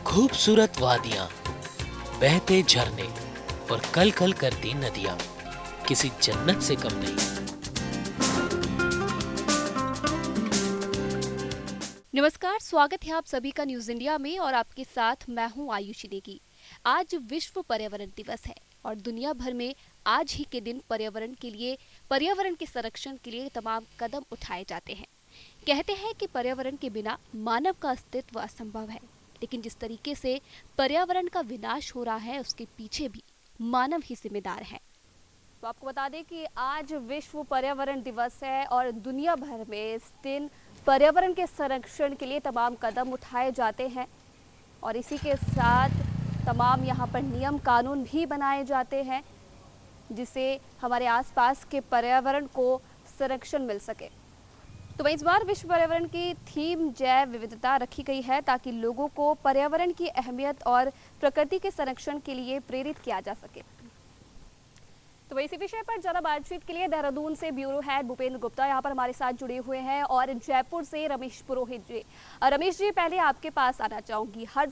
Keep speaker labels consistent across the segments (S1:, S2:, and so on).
S1: खूबसूरत वादियां, बहते झरने और कल कल करती नदियां किसी जन्नत से कम नहीं।
S2: नमस्कार, स्वागत है आप सभी का न्यूज इंडिया में और आपके साथ मैं हूं आयुषी नेगी। आज विश्व पर्यावरण दिवस है और दुनिया भर में आज ही के दिन पर्यावरण के संरक्षण के लिए तमाम कदम उठाए जाते हैं। कहते हैं कि पर्यावरण के बिना मानव का अस्तित्व असंभव है, लेकिन जिस तरीके से पर्यावरण का विनाश हो रहा है उसके पीछे भी मानव ही जिम्मेदार है। तो आपको बता दें कि आज विश्व पर्यावरण दिवस है और दुनिया भर में इस दिन पर्यावरण के संरक्षण के लिए तमाम कदम उठाए जाते हैं और इसी के साथ तमाम यहाँ पर नियम कानून भी बनाए जाते हैं जिससे हमारे आसपास के पर्यावरण को संरक्षण मिल सके। तो वहीं इस बार विश्व पर्यावरण की थीम जैव विविधता रखी गई है ताकि लोगों को पर्यावरण की अहमियत और प्रकृति के संरक्षण के लिए प्रेरित किया जा सके। तो इसी विषय पर ज्यादा बातचीत के लिए देहरादून से ब्यूरो हेड भूपेंद्र गुप्ता यहाँ पर हमारे साथ जुड़े हुए हैं और जयपुर से रमेश पुरोहित जी। रमेश जी, पहले आपके पास आना चाहूंगी। हर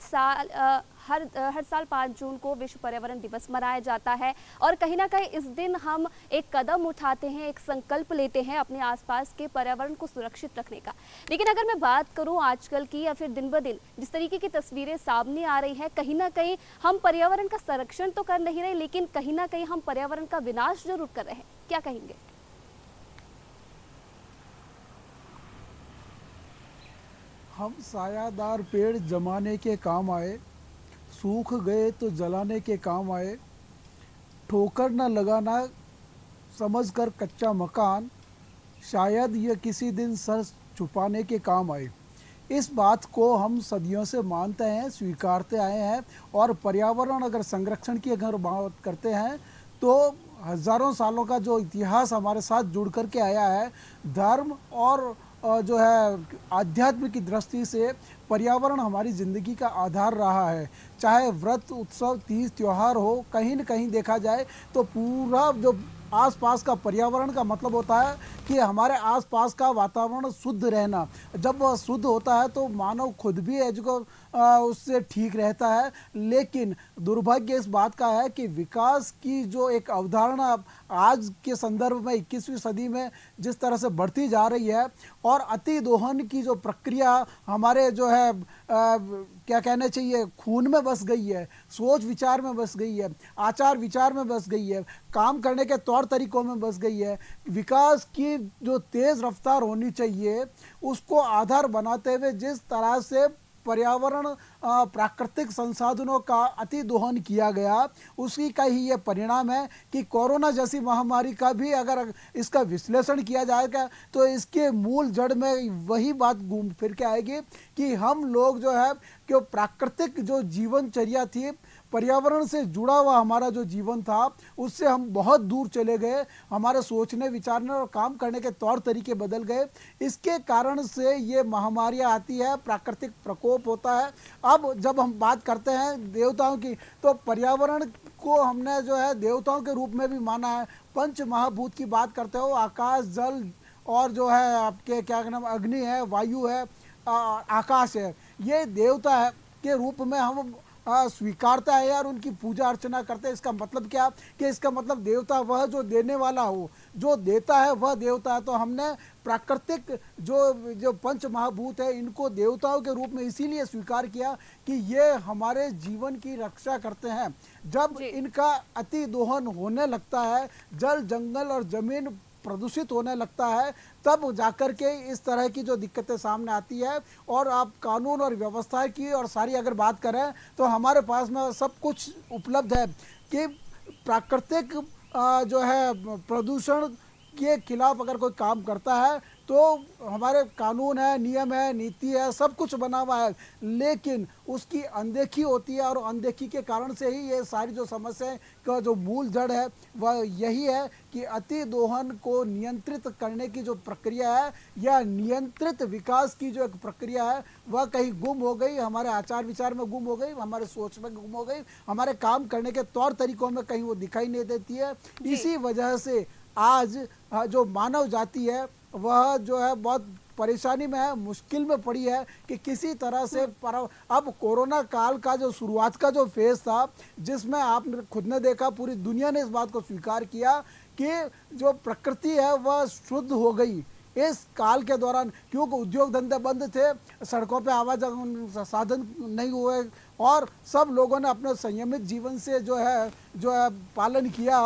S2: साल 5 जून को विश्व पर्यावरण दिवस मनाया जाता है और कहीं ना कहीं इस दिन हम एक कदम उठाते हैं, एक संकल्प लेते हैं अपने आसपास के पर्यावरण को सुरक्षित रखने का। लेकिन अगर मैं बात करूं आजकल की या फिर दिन ब दिन जिस तरीके की तस्वीरें सामने आ रही है, कहीं ना कहीं हम पर्यावरण का संरक्षण तो कर नहीं रहे, लेकिन कहीं ना कहीं हम पर्यावरण का विनाश जरूर कर रहे हैं। क्या कहेंगे?
S3: हम सायादार पेड़ जमाने के काम आए, सूख गए तो जलाने के काम आए, ठोकर न लगाना समझकर कच्चा मकान, शायद ये किसी दिन सर छुपाने के काम आए। इस बात को हम सदियों से मानते हैं, स्वीकारते आए हैं और पर्यावरण अगर संरक्षण की अगर बात करते हैं तो हजारों सालों का जो इतिहास हमारे साथ जुड़ करके आया है, धर्म और जो है आध्यात्म की दृष्टि से पर्यावरण हमारी ज़िंदगी का आधार रहा है। चाहे व्रत, उत्सव, तीज, त्योहार हो, कहीं न कहीं देखा जाए तो पूरा जो आसपास का पर्यावरण का मतलब होता है कि हमारे आसपास का वातावरण शुद्ध रहना। जब वह शुद्ध होता है तो मानव खुद भी है जो उससे ठीक रहता है। लेकिन दुर्भाग्य इस बात का है कि विकास की जो एक अवधारणा आज के संदर्भ में 21वीं सदी में जिस तरह से बढ़ती जा रही है और अति दोहन की जो प्रक्रिया हमारे जो है क्या कहना चाहिए, खून में बस गई है, सोच विचार में बस गई है, आचार विचार में बस गई है, काम करने के तौर तरीकों में बस गई है। विकास की जो तेज़ रफ्तार होनी चाहिए उसको आधार बनाते हुए जिस तरह से पर्यावरण प्राकृतिक संसाधनों का अति दोहन किया गया, उसी का ही ये परिणाम है कि कोरोना जैसी महामारी का भी अगर इसका विश्लेषण किया जाएगा तो इसके मूल जड़ में वही बात घूम फिर के आएगी कि हम लोग जो है कि प्राकृतिक जो जीवनचर्या थी, पर्यावरण से जुड़ा हुआ हमारा जो जीवन था, उससे हम बहुत दूर चले गए। हमारे सोचने, विचारने और काम करने के तौर तरीके बदल गए। इसके कारण से ये महामारियाँ आती है, प्राकृतिक प्रकोप होता है। अब जब हम बात करते हैं देवताओं की, तो पर्यावरण को हमने जो है देवताओं के रूप में भी माना है। पंच महाभूत की बात करते हो, आकाश, जल और जो है आपके क्या नाम, अग्नि है, वायु है, आकाश है, ये देवता है के रूप में हम स्वीकारता है और उनकी पूजा अर्चना करते हैं। इसका मतलब क्या कि इसका मतलब देवता वह जो देने वाला हो, जो देता है वह देवता है। तो हमने प्राकृतिक जो पंच महाभूत है इनको देवताओं के रूप में इसीलिए स्वीकार किया कि ये हमारे जीवन की रक्षा करते हैं। जब इनका अति दोहन होने लगता है, जल, जंगल और जमीन प्रदूषित होने लगता है, तब जाकर के इस तरह की जो दिक्कतें सामने आती है। और आप कानून और व्यवस्था की और सारी अगर बात करें तो हमारे पास में सब कुछ उपलब्ध है कि प्राकृतिक जो है प्रदूषण के खिलाफ अगर कोई काम करता है तो हमारे कानून है, नियम है, नीति है, सब कुछ बना हुआ है, लेकिन उसकी अनदेखी होती है। और अनदेखी के कारण से ही ये सारी जो समस्याएं का जो मूल जड़ है वह यही है कि अति दोहन को नियंत्रित करने की जो प्रक्रिया है या नियंत्रित विकास की जो एक प्रक्रिया है वह कहीं गुम हो गई, हमारे आचार विचार में गुम हो गई, हमारे सोच में गुम हो गई, हमारे काम करने के तौर तरीकों में कहीं वो दिखाई नहीं देती है। इसी वजह से आज जो मानव जाति है वह जो है बहुत परेशानी में है, मुश्किल में पड़ी है कि किसी तरह से अब कोरोना काल का जो शुरुआत का जो फेज था, जिसमें आपने खुद ने देखा, पूरी दुनिया ने इस बात को स्वीकार किया कि जो प्रकृति है वह शुद्ध हो गई इस काल के दौरान, क्योंकि उद्योग धंधे बंद थे, सड़कों पे आवाजाही साधन नहीं हुए और सब लोगों ने अपने संयमित जीवन से जो है पालन किया।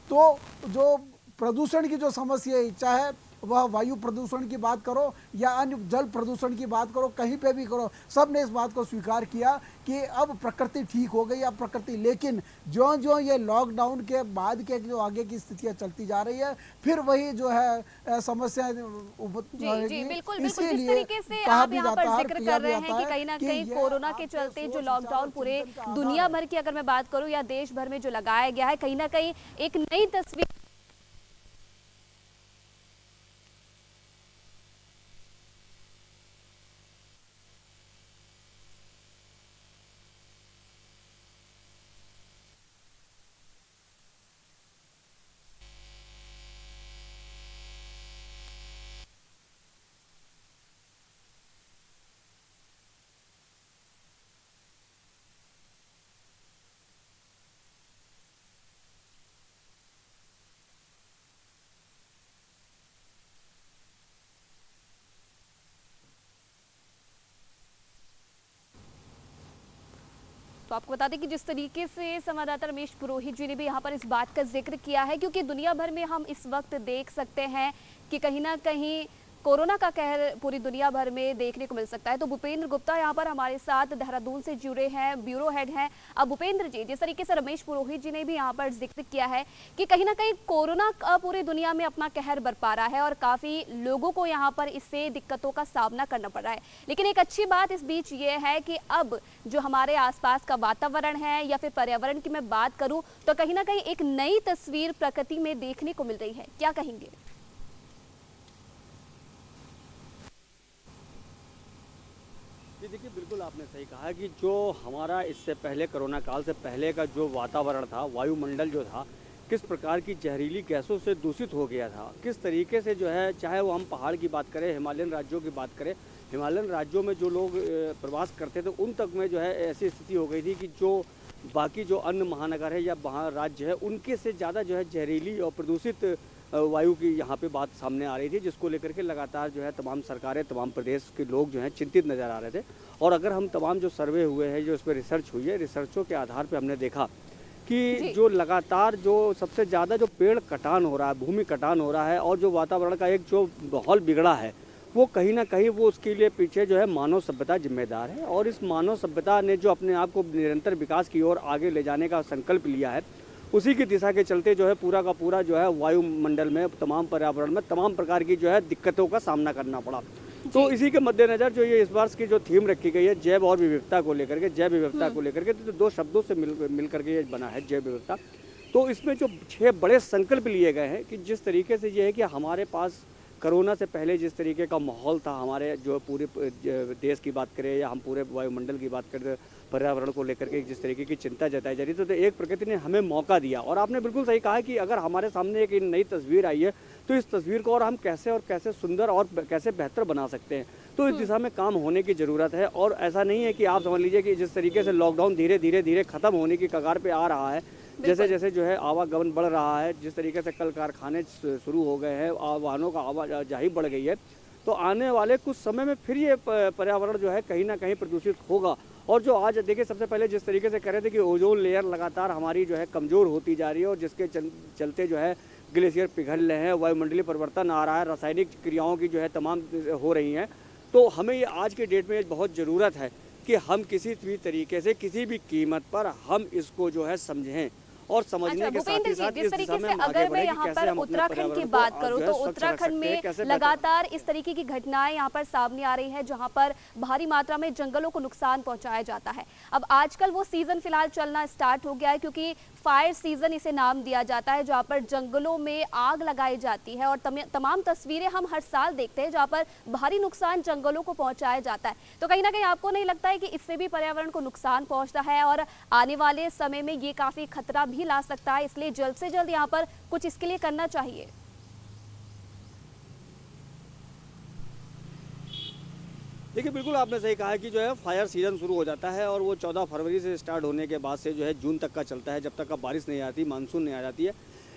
S3: तो जो प्रदूषण की जो समस्या है, चाहे वह वायु प्रदूषण की बात करो या अन्य जल प्रदूषण की बात करो, कहीं पे भी करो, सब ने इस बात को स्वीकार किया कि अब प्रकृति ठीक हो गई, अब प्रकृति। लेकिन ज्यों ज्यों ये लॉकडाउन के बाद के जो आगे की स्थितियां चलती जा रही है, फिर वही जो है समस्याएं
S2: जी बिल्कुल जिस तरीके से आप यहाँ पर जिक्र कर रहे हैं कि कहीं ना कहीं कोरोना के चलते जो लॉकडाउन पूरे दुनिया भर की अगर मैं बात करूँ या देश भर में जो लगाया गया है, कहीं ना कहीं एक नई तस्वीर तो आपको बता दें कि जिस तरीके से संवाददाता रमेश पुरोहित जी ने भी यहाँ पर इस बात का जिक्र किया है, क्योंकि दुनिया भर में हम इस वक्त देख सकते हैं कि कहीं ना कहीं कोरोना का कहर पूरी दुनिया भर में देखने को मिल सकता है। तो भूपेंद्र गुप्ता यहाँ पर हमारे साथ देहरादून से जुड़े हैं, ब्यूरो हेड हैं। अब भूपेंद्र जी, जिस तरीके से रमेश पुरोहित जी ने भी यहाँ पर जिक्र किया है कि कहीं ना कहीं कोरोना का पूरी दुनिया में अपना कहर बरपा रहा है और काफी लोगों को यहाँ पर इससे दिक्कतों का सामना करना पड़ रहा है, लेकिन एक अच्छी बात इस बीच ये है कि अब जो हमारे आसपास का वातावरण है या फिर पर्यावरण की मैं बात करूं तो कहीं ना कहीं एक नई तस्वीर प्रकृति में देखने को मिल रही है। क्या कहेंगे?
S4: जी देखिए, बिल्कुल आपने सही कहा कि जो हमारा इससे पहले कोरोना काल से पहले का जो वातावरण था, वायुमंडल जो था, किस प्रकार की जहरीली गैसों से दूषित हो गया था, किस तरीके से जो है, चाहे वो हम पहाड़ की बात करें, हिमालयन राज्यों की बात करें, हिमालयन राज्यों में जो लोग प्रवास करते थे उन तक में जो है ऐसी स्थिति हो गई थी कि जो बाकी जो अन्य महानगर है या राज्य है उनके से ज़्यादा जो है जहरीली और प्रदूषित वायु की यहाँ पे बात सामने आ रही थी, जिसको लेकर के लगातार जो है तमाम सरकारें, तमाम प्रदेश के लोग जो हैं चिंतित नज़र आ रहे थे। और अगर हम तमाम जो सर्वे हुए हैं, जो इस पर रिसर्च हुई है, रिसर्चों के आधार पे हमने देखा कि जो लगातार जो सबसे ज़्यादा जो पेड़ कटान हो रहा है, भूमि कटान हो रहा है और जो वातावरण का एक जो माहौल बिगड़ा है, वो कहीं ना कहीं वो उसके लिए पीछे जो है मानव सभ्यता जिम्मेदार है। और इस मानव सभ्यता ने जो अपने आप को निरंतर विकास की ओर आगे ले जाने का संकल्प लिया है, उसी की दिशा के चलते जो है पूरा का पूरा जो है वायुमंडल में, तमाम पर्यावरण में तमाम प्रकार की जो है दिक्कतों का सामना करना पड़ा। तो इसी के मद्देनज़र जो ये इस बार की जो थीम रखी गई है जैव और विविधता को लेकर के, जैव विविधता को लेकर के, तो दो शब्दों से मिल करके ये बना है जैव विविधता। तो इसमें जो 6 बड़े संकल्प लिए गए हैं कि जिस तरीके से ये है कि हमारे पास कोरोना से पहले जिस तरीके का माहौल था, हमारे जो पूरे देश की बात करें या हम पूरे वायुमंडल की बात करें, पर्यावरण को लेकर के जिस तरीके की चिंता जताई जा रही थी, तो एक प्रकृति ने हमें मौका दिया। और आपने बिल्कुल सही कहा कि अगर हमारे सामने एक नई तस्वीर आई है तो इस तस्वीर को और हम कैसे सुंदर और कैसे बेहतर बना सकते हैं, तो इस दिशा में काम होने की ज़रूरत है। और ऐसा नहीं है कि आप समझ लीजिए कि जिस तरीके से लॉकडाउन धीरे धीरे ख़त्म होने की कगार पे आ रहा है, जैसे जैसे जो है आवागमन बढ़ रहा है, जिस तरीके से कल कारखाने शुरू हो गए हैं, वाहनों का आवाजाही बढ़ गई है, तो आने वाले कुछ समय में फिर ये पर्यावरण जो है कहीं ना कहीं प्रदूषित होगा। और जो आज देखिए, सबसे पहले जिस तरीके से कह रहे थे कि ओजोन लेयर लगातार हमारी जो है कमज़ोर होती जा रही है और जिसके चलते जो है ग्लेशियर पिघल रहे हैं, वायुमंडलीय परिवर्तन आ रहा है, रासायनिक क्रियाओं की जो है तमाम हो रही हैं, तो हमें ये आज के डेट में बहुत ज़रूरत है कि हम किसी भी तरीके से, किसी भी कीमत पर हम इसको जो है समझें और समझने के साथ ही साथ
S2: जिस तरीके से अगर मैं यहाँ पर उत्तराखंड की बात करूँ तो उत्तराखंड में लगातार इस तरीके की घटनाएं यहाँ पर सामने आ रही है, जहाँ पर भारी मात्रा में जंगलों को नुकसान पहुंचाया जाता है। अब आजकल वो सीजन फिलहाल चलना स्टार्ट हो गया है, क्योंकि फायर सीजन इसे नाम दिया जाता है, जहाँ पर जंगलों में आग लगाई जाती है और तमाम तस्वीरें हम हर साल देखते हैं जहाँ पर भारी नुकसान जंगलों को पहुंचाया जाता है। तो कहीं ना कहीं आपको नहीं लगता है कि इससे भी पर्यावरण को नुकसान पहुंचता है और आने वाले समय में ये काफी खतरा भी ला सकता है, इसलिए जल्द से जल्द यहाँ पर कुछ इसके लिए करना चाहिए?
S4: देखिए बिल्कुल आपने सही कहा है कि जो है फायर सीज़न शुरू हो जाता है और वो 14 फरवरी से स्टार्ट होने के बाद से जो है जून तक का चलता है, जब तक का बारिश नहीं आती, मानसून नहीं आ जाती है।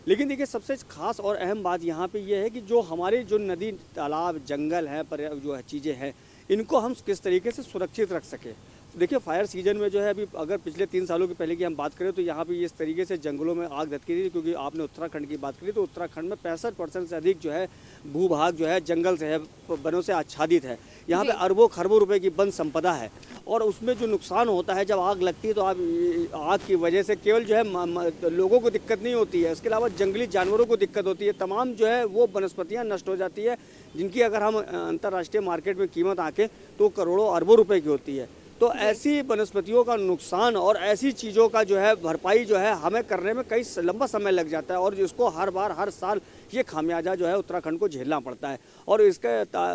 S4: लेकिन देखिए सबसे खास और अहम बात यहाँ पे ये है कि जो हमारे जो नदी, तालाब, जंगल हैं, पर जो है चीज़ें हैं, इनको हम किस तरीके से सुरक्षित रख सकें। देखिए फायर सीजन में जो है अभी अगर पिछले 3 सालों के पहले की हम बात करें तो यहाँ पे इस तरीके से जंगलों में आग धधकी थी, क्योंकि आपने उत्तराखंड की बात करी तो उत्तराखंड में 65% से अधिक जो है भूभाग जो है जंगल से है, वनों से आच्छादित है। यहाँ पे अरबों खरबों रुपए की वन संपदा है और उसमें जो नुकसान होता है जब आग लगती है तो आग की वजह से केवल जो है लोगों को दिक्कत नहीं होती है, इसके अलावा जंगली जानवरों को दिक्कत होती है। तमाम जो है वो वनस्पतियाँ नष्ट हो जाती है, जिनकी अगर हम अंतर्राष्ट्रीय मार्केट में कीमत आंकें तो करोड़ों अरबों रुपए की होती है। तो ऐसी वनस्पतियों का नुकसान और ऐसी चीज़ों का जो है भरपाई जो है हमें करने में कई लंबा समय लग जाता है और जिसको हर बार हर साल ये खामियाजा जो है उत्तराखंड को झेलना पड़ता है। और इसके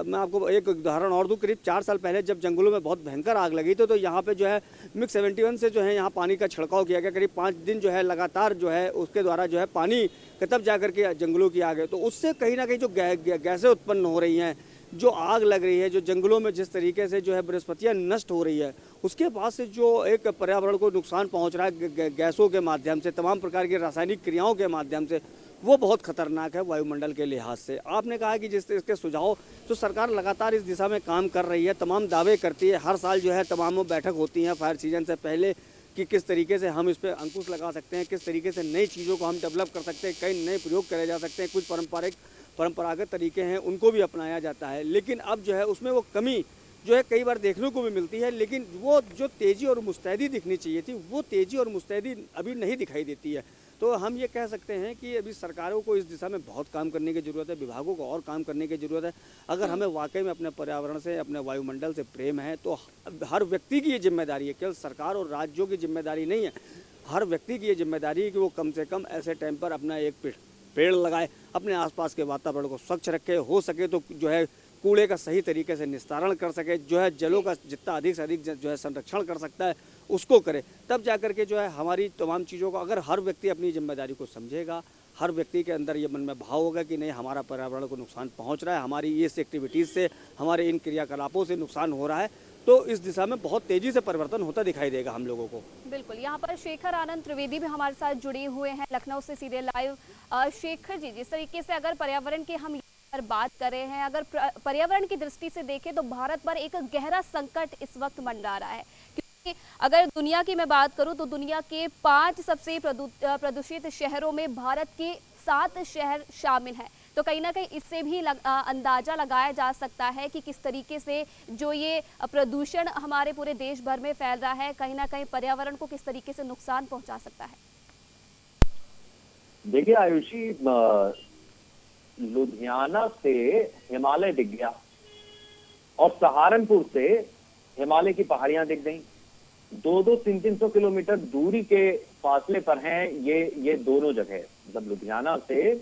S4: मैं आपको एक उदाहरण और दूं, करीब 4 साल पहले जब जंगलों में बहुत भयंकर आग लगी तो यहाँ पे जो है MiG-71 से जो है यहाँ पानी का छिड़काव किया गया। करीब 5 दिन जो है लगातार जो है उसके द्वारा जो है पानी तब जा करके जंगलों की आग है। तो उससे कहीं ना कहीं जो गैसें उत्पन्न हो रही हैं, जो आग लग रही है, जो जंगलों में जिस तरीके से जो है वनस्पतियाँ नष्ट हो रही है, उसके बाद से जो एक पर्यावरण को नुकसान पहुंच रहा है गैसों के माध्यम से, तमाम प्रकार की रासायनिक क्रियाओं के माध्यम से, वो बहुत खतरनाक है वायुमंडल के लिहाज से। आपने कहा कि जिस इसके सुझाव तो सरकार लगातार इस दिशा में काम कर रही है, तमाम दावे करती है, हर साल जो है तमाम बैठक होती हैं फायर सीजन से पहले कि किस तरीके से हम इस पर अंकुश लगा सकते हैं, किस तरीके से नई चीज़ों को हम डेवलप कर सकते हैं, कई नए प्रयोग करे जा सकते हैं, कुछ परंपरागत तरीके हैं उनको भी अपनाया जाता है। लेकिन अब जो है उसमें वो कमी जो है कई बार देखने को भी मिलती है, लेकिन वो जो तेज़ी और मुस्तैदी दिखनी चाहिए थी वो तेज़ी और मुस्तैदी अभी नहीं दिखाई देती है। तो हम ये कह सकते हैं कि अभी सरकारों को इस दिशा में बहुत काम करने की ज़रूरत है, विभागों को और काम करने की ज़रूरत है। अगर हमें वाकई में अपने पर्यावरण से, अपने वायुमंडल से प्रेम है तो हर व्यक्ति की ये जिम्मेदारी है, केवल सरकार और राज्यों की जिम्मेदारी नहीं है, हर व्यक्ति की ये जिम्मेदारी है कि वो कम से कम ऐसे टाइम पर अपना एक पेड़ लगाए, अपने आसपास के वातावरण को स्वच्छ रखे, हो सके तो जो है कूड़े का सही तरीके से निस्तारण कर सके, जो है जलों का जितना अधिक से अधिक जो है संरक्षण कर सकता है उसको करे। तब जा कर के जो है हमारी तमाम चीज़ों को अगर हर व्यक्ति अपनी जिम्मेदारी को समझेगा, हर व्यक्ति के अंदर ये मन में भाव होगा कि नहीं हमारा पर्यावरण को नुकसान पहुंच रहा है, हमारी इस एक्टिविटीज़ से, हमारे इन क्रियाकलापों से नुकसान हो रहा है, तो इस दिशा में बहुत तेजी से परिवर्तन होता दिखाई देगा हम लोगों को।
S2: बिल्कुल, यहाँ पर शेखर आनंद त्रिवेदी भी हमारे साथ जुड़े हुए हैं लखनऊ से सीधे लाइव। शेखर जी, जिस तरीके से अगर पर्यावरण की हम पर बात कर रहे हैं, अगर पर्यावरण की दृष्टि से देखें तो भारत पर एक गहरा संकट इस वक्त मंडरा रहा है, क्योंकि अगर दुनिया की मैं बात करूं तो दुनिया के 5 सबसे प्रदूषित शहरों में भारत के 7 शहर शामिल हैं। तो कहीं ना कहीं इससे भी अंदाजा लगाया जा सकता है कि किस तरीके से जो ये प्रदूषण हमारे पूरे देश भर में फैल रहा है, कहीं ना कहीं पर्यावरण को किस तरीके से नुकसान पहुंचा सकता है।
S5: देखिए आयुषी, लुधियाना से हिमालय दिख गया और सहारनपुर से हिमालय की पहाड़ियां दिख गई। 200-300 किलोमीटर दूरी के फासले पर हैं ये दोनों जगह। मतलब लुधियाना से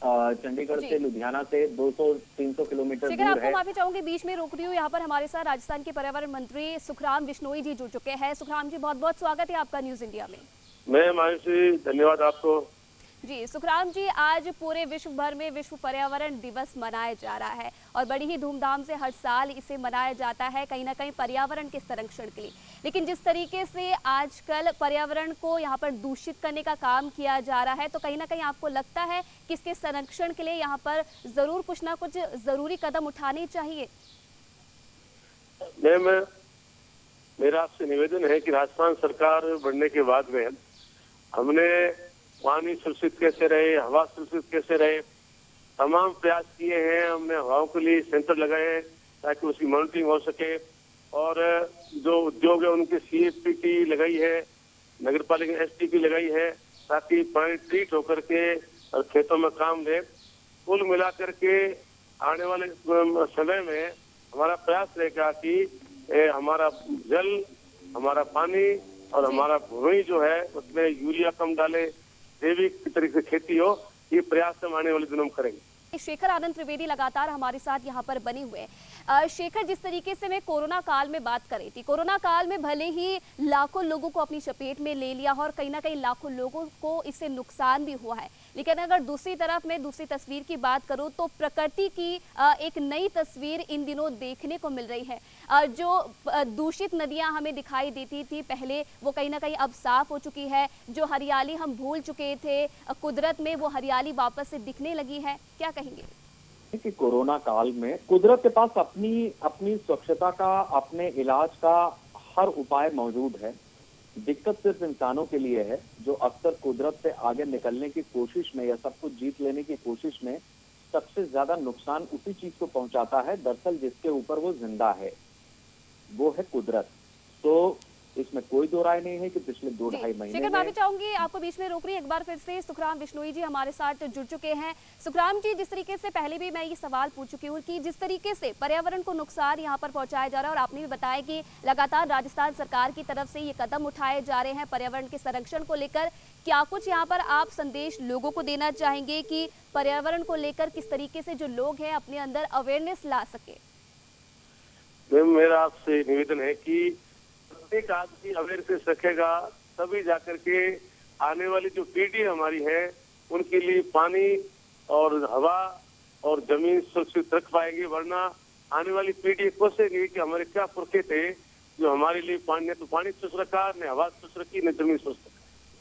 S5: चंडीगढ़ से लुधियाना से 200-300 किलोमीटर दूर है।
S2: आपको माफी चाहूंगी, बीच में रोक रही हूँ। यहाँ पर हमारे साथ राजस्थान के पर्यावरण मंत्री सुखराम बिश्नोई जी जुड़ चुके हैं। सुखराम जी, बहुत बहुत स्वागत है आपका न्यूज इंडिया में।
S6: मैम आयुषी, धन्यवाद आपको।
S2: जी सुखराम जी, आज पूरे विश्व भर में विश्व पर्यावरण दिवस मनाया जा रहा है और बड़ी ही धूमधाम से हर साल इसे मनाया जाता है, कहीं ना कहीं पर्यावरण के संरक्षण के लिए। लेकिन जिस तरीके से आजकल पर्यावरण को यहाँ पर दूषित करने का काम किया जा रहा है, तो कहीं ना कहीं आपको लगता है कि इसके संरक्षण के लिए यहाँ पर जरूर कुछ ना कुछ जरूरी कदम उठाने चाहिए?
S6: मैम, मेरा आपसे निवेदन है कि राजस्थान सरकार बनने के बाद में हमने पानी सुरक्षित कैसे रहे, हवा सुरक्षित कैसे रहे, तमाम प्रयास किए हैं। हमने हवाओं के लिए सेंटर लगाए हैं ताकि उसकी मॉनिटरिंग हो सके, और जो उद्योग है उनके CSPT लगाई है, नगर पालिका STP लगाई है, ताकि पानी ट्रीट होकर के और खेतों में काम ले। कुल मिलाकर के आने वाले समय में हमारा प्रयास रहेगा कि हमारा जल, हमारा पानी और हमारा भूमि जो है उसमें यूरिया कम डाले, जैविक तरीके से खेती हो। ये प्रयास हम आने वाले दिनों में करेंगे।
S2: शेखर आनंद त्रिवेदी लगातार हमारे साथ यहाँ पर बने हुए हैं। शेखर, जिस तरीके से मैं कोरोना काल में बात कर रही थी, कोरोना काल में भले ही लाखों लोगों को अपनी चपेट में ले लिया और कहीं ना कहीं लाखों लोगों को इससे नुकसान भी हुआ है, लेकिन अगर दूसरी तरफ मैं दूसरी तस्वीर की बात करूं तो प्रकृति की एक नई तस्वीर इन दिनों देखने को मिल रही है। जो दूषित नदियां हमें दिखाई देती थी पहले, वो कहीं ना कहीं अब साफ हो चुकी है। जो हरियाली हम भूल चुके थे कुदरत में, वो हरियाली वापस से दिखने लगी है। क्या कहेंगे
S5: कि कोरोना काल में कुदरत के पास अपनी स्वच्छता का, अपने इलाज का हर उपाय मौजूद है। दिक्कत सिर्फ इंसानों के लिए है जो अक्सर कुदरत से आगे निकलने की कोशिश में या सब कुछ जीत लेने की कोशिश में सबसे ज्यादा नुकसान उसी चीज को पहुंचाता है। दरअसल जिसके ऊपर वो जिंदा है वो है कुदरत। तो इसमें कोई दो राय नहीं है कि पिछले 2-2.5 महीने
S2: शेखर, मैं भी चाहूंगी आपको बीच में रोक रही एक बार फिर से। सुखराम बिश्नोई जी हमारे साथ जुड़ चुके हैं। सुखराम जी, जिस तरीके से पहले भी मैं ये सवाल पूछ चुकी हूँ कि जिस तरीके से पर्यावरण को नुकसान यहाँ पर पहुंचाया जा रहा है, और आपने भी बताया कि लगातार राजस्थान सरकार की तरफ से ये कदम उठाए जा रहे हैं पर्यावरण के संरक्षण को लेकर, क्या कुछ यहाँ पर आप संदेश लोगों को देना चाहेंगे कि पर्यावरण को लेकर किस तरीके से जो लोग हैं अपने अंदर अवेयरनेस ला सके?
S6: मेरा आपसे निवेदन है कि प्रत्येक आदमी अवेयरनेस रखेगा तभी जाकर के आने वाली जो पीढ़ी हमारी है उनके लिए पानी और हवा और जमीन सुरक्षित रख पाएगी। वरना आने वाली पीढ़ी कोसेगी कि हमारे क्या पुरखे थे जो हमारे लिए ने तो पानी स्वच्छ रखा, न हवा स्वच्छ रखी, न जमीन स्वच्छ रखी।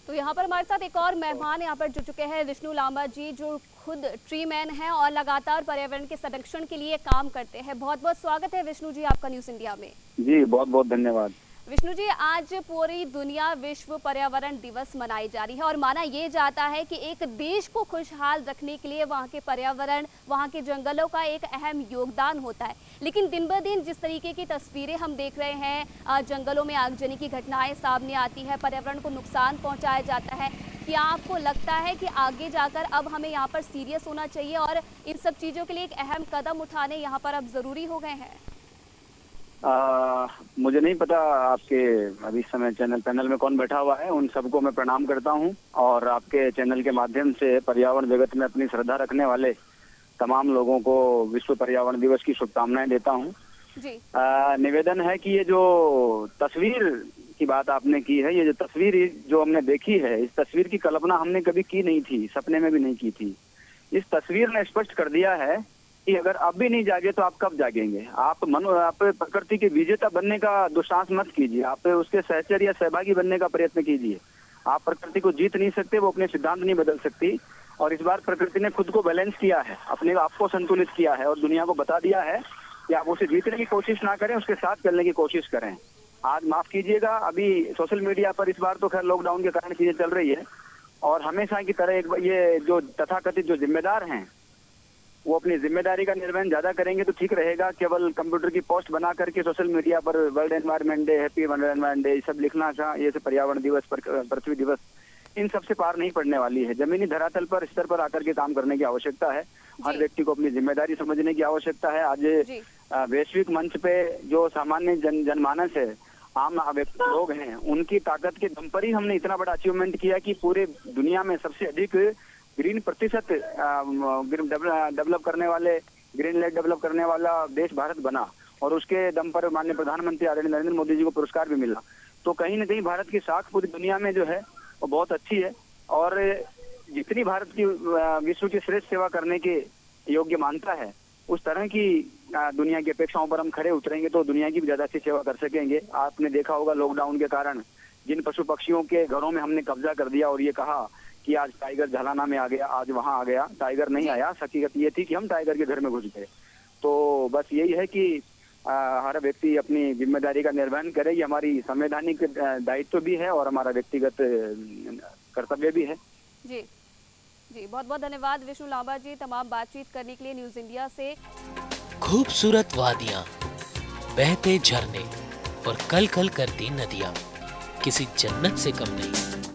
S2: तो यहाँ पर हमारे साथ एक और मेहमान यहाँ पर जुड़ चुके हैं, विष्णु लांबा जी, जो खुद ट्री मैन है और लगातार पर्यावरण के संरक्षण के लिए काम करते हैं। बहुत बहुत स्वागत है विष्णु जी आपका न्यूज़ इंडिया में।
S7: जी बहुत बहुत धन्यवाद।
S2: विष्णु जी, आज पूरी दुनिया विश्व पर्यावरण दिवस मनाई जा रही है और माना ये जाता है कि एक देश को खुशहाल रखने के लिए वहाँ के पर्यावरण, वहाँ के जंगलों का एक अहम योगदान होता है। लेकिन दिन ब दिन जिस तरीके की तस्वीरें हम देख रहे हैं, जंगलों में आगजनी की घटनाएं सामने आती है, पर्यावरण को नुकसान पहुँचाया जाता है, क्या आपको लगता है कि आगे जाकर अब हमें यहाँ पर सीरियस होना चाहिए और इन सब चीज़ों के लिए एक अहम कदम उठाने यहाँ पर अब ज़रूरी हो गए हैं?
S7: मुझे नहीं पता आपके अभी समय पैनल में कौन बैठा हुआ है। उन सबको मैं प्रणाम करता हूं और आपके चैनल के माध्यम से पर्यावरण जगत में अपनी श्रद्धा रखने वाले तमाम लोगों को विश्व पर्यावरण दिवस की शुभकामनाएं देता हूं।
S2: जी।
S7: निवेदन है कि ये जो तस्वीर की बात आपने की है, ये जो तस्वीर जो हमने देखी है, इस तस्वीर की कल्पना हमने कभी की नहीं थी, सपने में भी नहीं की थी। इस तस्वीर ने स्पष्ट कर दिया है कि अगर अब भी नहीं जागे तो आप कब जागेंगे। आप प्रकृति के विजेता बनने का दुस्साहस मत कीजिए, आप उसके सहचर या सहभागी बनने का प्रयत्न कीजिए। आप प्रकृति को जीत नहीं सकते, वो अपने सिद्धांत नहीं बदल सकती। और इस बार प्रकृति ने खुद को बैलेंस किया है, अपने आप को संतुलित किया है और दुनिया को बता दिया है कि आप उसे जीतने की कोशिश ना करें, उसके साथ चलने की कोशिश करें। आज माफ कीजिएगा, अभी सोशल मीडिया पर इस बार तो खैर लॉकडाउन के कारण चीजें चल रही है और हमेशा की तरह एक ये जो तथाकथित जो जिम्मेदार हैं वो अपनी जिम्मेदारी का निर्वहन ज्यादा करेंगे तो ठीक रहेगा। केवल कंप्यूटर की पोस्ट बना करके सोशल मीडिया पर world environment day, happy world environment day सब लिखना था, ये से पर्यावरण दिवस, पृथ्वी दिवस, इन सबसे पार नहीं पड़ने वाली है। जमीनी धरातल पर स्तर पर आकर के काम करने की आवश्यकता है। हर व्यक्ति को अपनी जिम्मेदारी समझने की आवश्यकता है। आज वैश्विक मंच पे जो सामान्य जनमानस है, आम लोग हैं, उनकी ताकत के दम पर ही हमने इतना बड़ा अचीवमेंट किया कि पूरे दुनिया में सबसे अधिक ग्रीन प्रतिशत डेवलप करने वाले, ग्रीन लेड डेवलप करने वाला देश भारत बना और उसके दम पर माननीय प्रधानमंत्री आदरणीय नरेंद्र मोदी जी को पुरस्कार भी मिला। तो कहीं न कहीं भारत की साख पूरी दुनिया में जो है वो बहुत अच्छी है और जितनी भारत की विश्व की श्रेष्ठ सेवा करने के योग्य मानता है, उस तरह की दुनिया की अपेक्षाओं पर हम खड़े उतरेंगे तो दुनिया की भी ज्यादा अच्छी सेवा कर सकेंगे। आपने देखा होगा लॉकडाउन के कारण जिन पशु पक्षियों के घरों में हमने कब्जा कर दिया और ये कहा कि आज टाइगर झालाना में आ गया, आज वहां आ गया, टाइगर नहीं आया। हकीकत ये थी कि हम टाइगर के घर में घुस गए। तो बस यही है कि हर व्यक्ति अपनी जिम्मेदारी का निर्वहन करे, ये हमारी संवैधानिक दायित्व भी है और हमारा व्यक्तिगत कर्तव्य भी है।
S2: जी जी, बहुत बहुत धन्यवाद विष्णु लांबा जी तमाम बातचीत करने के लिए न्यूज इंडिया से।
S1: खूबसूरत वादियां, बहते झरने और कल कल करती नदियां किसी जन्नत से कम नहीं।